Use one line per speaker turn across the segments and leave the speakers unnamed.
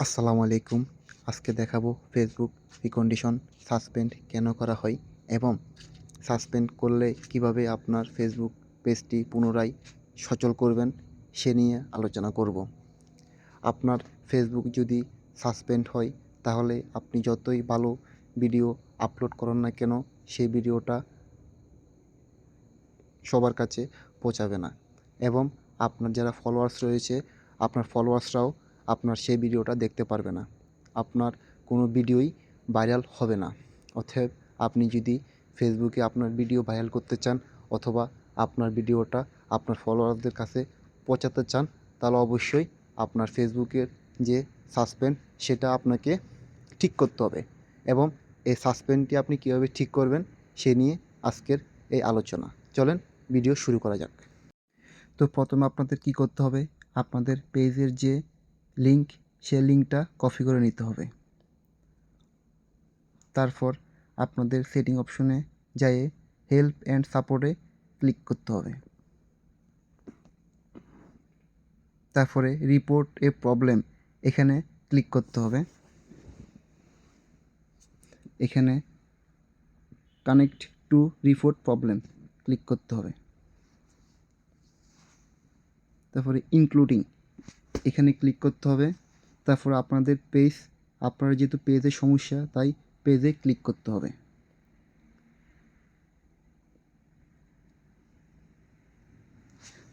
আসসালামু আলাইকুম। আজকে দেখাবো ফেসবুক রিকন্ডিশন সাসপেন্ড কেন করা হয় এবং সাসপেন্ড করলে কিভাবে আপনার ফেসবুক পেজটি পুনরায় সচল করবেন সে নিয়ে আলোচনা করব। আপনার ফেসবুক যদি সাসপেন্ড হয় তাহলে আপনি যতই ভালো ভিডিও আপলোড করেন না কেন সেই ভিডিওটা সবার কাছে পৌঁছাবে না এবং আপনার যারা ফলোয়ার্স রয়েছে আপনার ফলোয়ার্সরাও আপনার সেই ভিডিওটা দেখতে পারবে না। আপনার কোনো ভিডিওই ভাইরাল হবে না। অতএব আপনি যদি ফেসবুকে আপনার ভিডিও ভাইরাল করতে চান অথবা আপনার ভিডিওটা আপনার ফলোয়ারদের কাছে পৌঁছাতে চান তাহলে অবশ্যই আপনার ফেসবুকের যে সাসপেন্ড সেটা আপনাকে ঠিক করতে হবে এবং এই সাসপেন্ডটি আপনি কীভাবে ঠিক করবেন সে নিয়ে আজকের এই আলোচনা। চলেন ভিডিও শুরু করা যাক। তো প্রথমে আপনাদের কি করতে হবে, আপনাদের পেজের যে লিঙ্ক সেই লিঙ্কটা কপি করে নিতে হবে। তারপর আপনাদের সেটিং অপশনে যেয়ে হেল্প অ্যান্ড সাপোর্টে ক্লিক করতে হবে। তারপরে রিপোর্ট এ প্রবলেম এখানে ক্লিক করতে হবে। এখানে connect to report problem click করতে হবে। তারপরে ইনক্লুডিং এখানে ক্লিক করতে হবে। তারপর আপনাদের পেজ, আপনার যেহেতু পেজের সমস্যা তাই পেজে ক্লিক করতে হবে।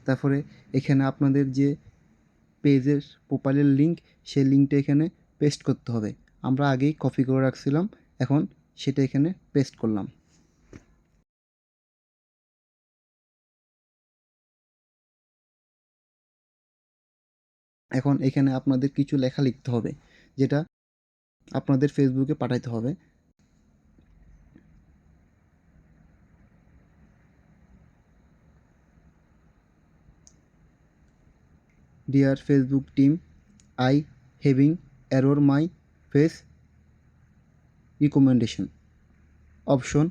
তারপরে এখানে আপনাদের যে পেজের প্রোফাইলের লিঙ্ক সেই লিঙ্কটা এখানে পেস্ট করতে হবে। আমরা আগেই কপি করে রাখছিলাম, এখন সেটা এখানে পেস্ট করলাম। এখন এখানে আপনাদের কিছু লেখা লিখতে হবে যেটা আপনাদের ফেসবুকে পাঠাইতে হবে। Dear Facebook team, I having error my face recommendation option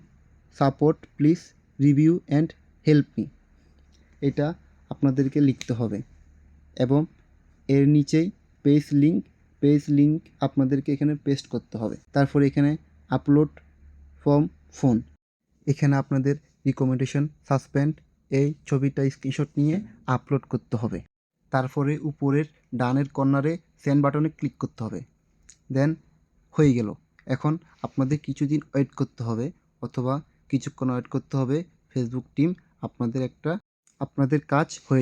support please review and help me. এটা আপনাদেরকে লিখতে হবে এবং এর নিচেই পেজ লিঙ্ক আপনাদেরকে এখানে পেস্ট করতে হবে। তারপর এখানে আপলোড ফ্রম ফোন, এখানে আপনাদের রিকমেন্ডেশন সাসপেন্ড এই ছবিটা স্ক্রিনশট নিয়ে আপলোড করতে হবে। তারপরে উপরের ডানের কর্নারে সেন্ড বাটনে ক্লিক করতে হবে। দেন হয়ে গেল। এখন আপনাদের কিছুদিন ওয়েট করতে হবে অথবা কিছুক্ষণ ওয়েট করতে হবে। ফেসবুক টিম আপনাদের কাজ হয়ে